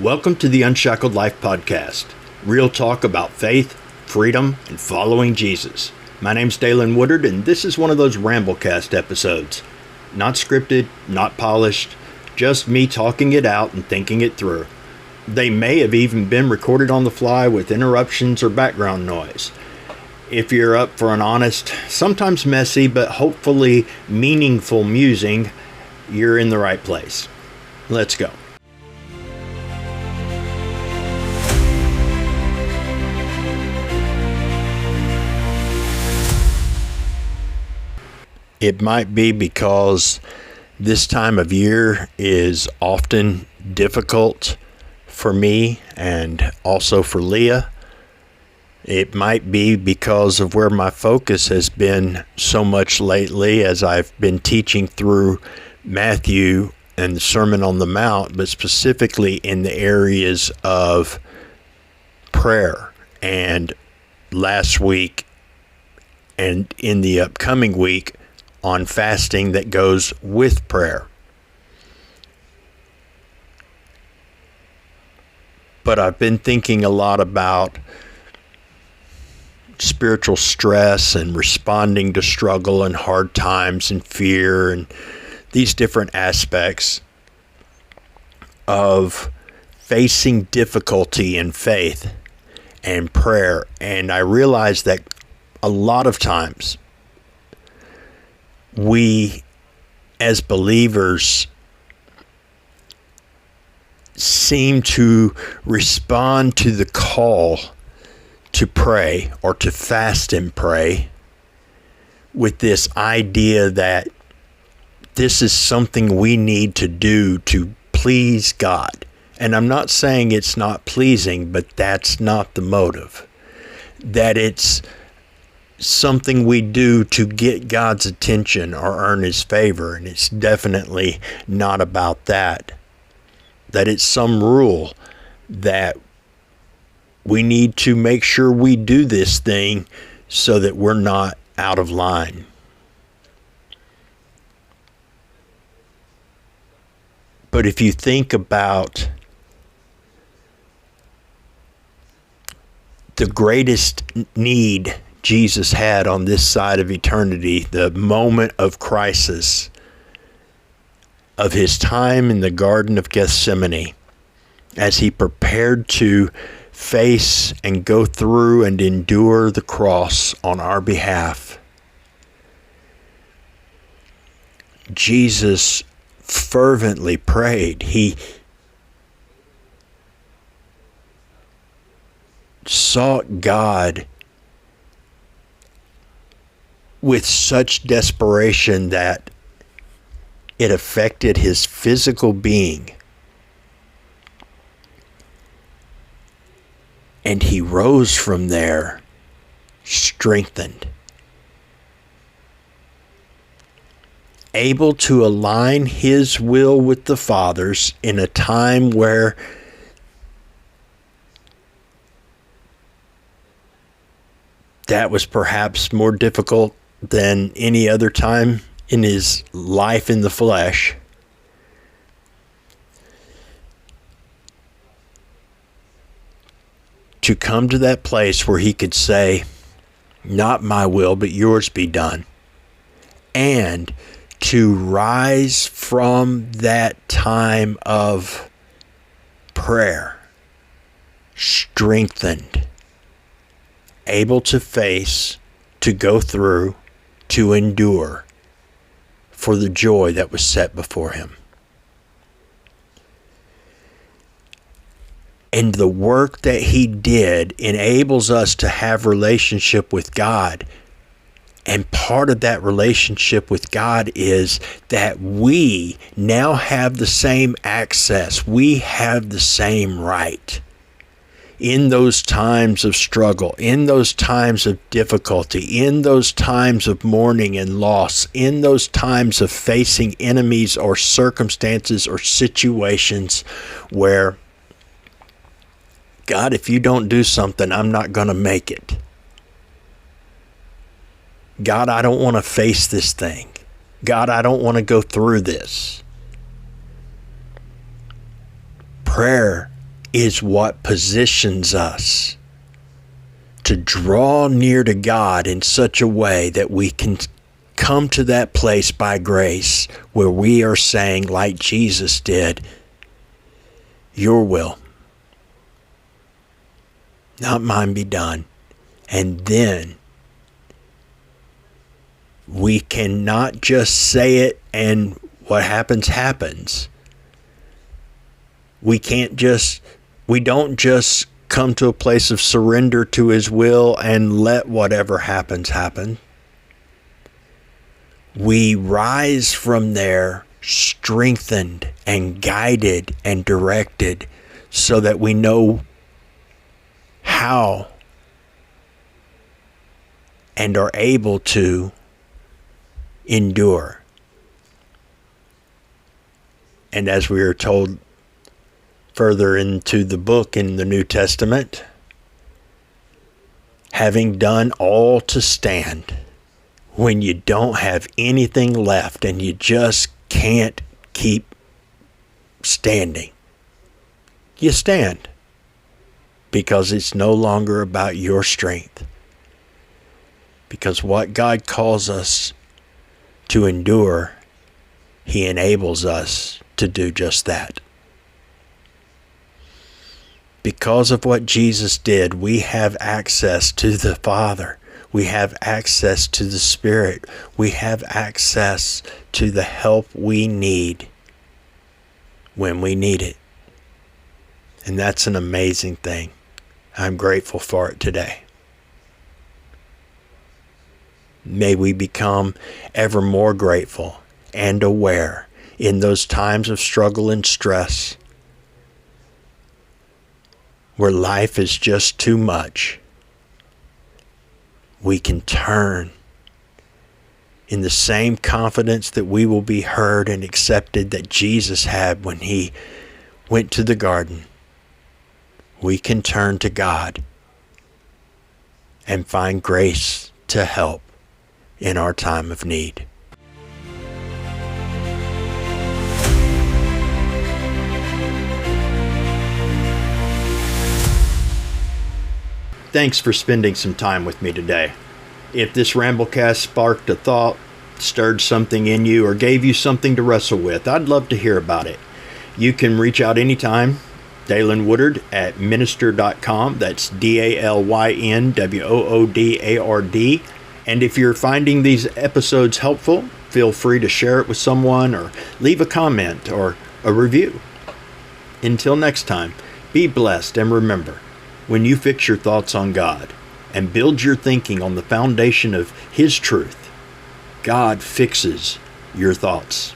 Welcome to the Unshackled Life Podcast. Real talk about faith, freedom, and following Jesus. My name's Dalen Woodard, and this is one of those ramblecast episodes. Not scripted, not polished, just me talking it out and thinking it through. They may have even been recorded on the fly with interruptions or background noise. If you're up for an honest, sometimes messy, but hopefully meaningful musing, you're in the right place. Let's go. It might be because this time of year is often difficult for me and also for Leah. It might be because of where my focus has been so much lately as I've been teaching through Matthew and the Sermon on the Mount, but specifically in the areas of prayer. And last week and in the upcoming week, on fasting that goes with prayer. But I've been thinking a lot about spiritual stress and responding to struggle and hard times and fear and these different aspects of facing difficulty in faith and prayer. And I realize that a lot of times we, as believers, seem to respond to the call to pray or to fast and pray with this idea that this is something we need to do to please God. And I'm not saying it's not pleasing, but that's not the motive. That it's something we do to get God's attention or earn His favor, and it's definitely not about that. That it's some rule that we need to make sure we do this thing so that we're not out of line. But if you think about the greatest need Jesus had on this side of eternity, the moment of crisis of his time in the Garden of Gethsemane, as he prepared to face and go through and endure the cross on our behalf. Jesus fervently prayed. He sought God with such desperation that it affected his physical being. And he rose from there strengthened, able to align his will with the Father's in a time where that was perhaps more difficult than any other time in his life in the flesh. To come to that place where he could say, not my will, but yours be done. And to rise from that time of prayer, strengthened, able to face, to go through, to endure for the joy that was set before him. And the work that he did enables us to have relationship with God. And part of that relationship with God is that we now have the same access. We have the same right. In those times of struggle, in those times of difficulty, in those times of mourning and loss, in those times of facing enemies or circumstances or situations where, God, if you don't do something, I'm not going to make it. God, I don't want to face this thing. God, I don't want to go through this. Prayer is what positions us to draw near to God in such a way that we can come to that place by grace where we are saying, like Jesus did, your will, not mine, be done. And then we cannot just say it and what happens, happens. We don't just come to a place of surrender to His will and let whatever happens, happen. We rise from there strengthened and guided and directed so that we know how and are able to endure. And as we are told further into the book in the New Testament, having done all to stand, when you don't have anything left and you just can't keep standing, you stand, because it's no longer about your strength. Because what God calls us to endure, He enables us to do just that. Because of what Jesus did, we have access to the Father. We have access to the Spirit. We have access to the help we need when we need it. And that's an amazing thing. I'm grateful for it today. May we become ever more grateful and aware in those times of struggle and stress where life is just too much. We can turn in the same confidence that we will be heard and accepted that Jesus had when He went to the garden. We can turn to God and find grace to help in our time of need. Thanks for spending some time with me today. If this ramblecast sparked a thought, stirred something in you, or gave you something to wrestle with, I'd love to hear about it. You can reach out anytime. Dalen Woodard at minister.com. That's DALYNWOODARD. And if you're finding these episodes helpful, feel free to share it with someone or leave a comment or a review. Until next time, be blessed, and remember, when you fix your thoughts on God and build your thinking on the foundation of His truth, God fixes your thoughts.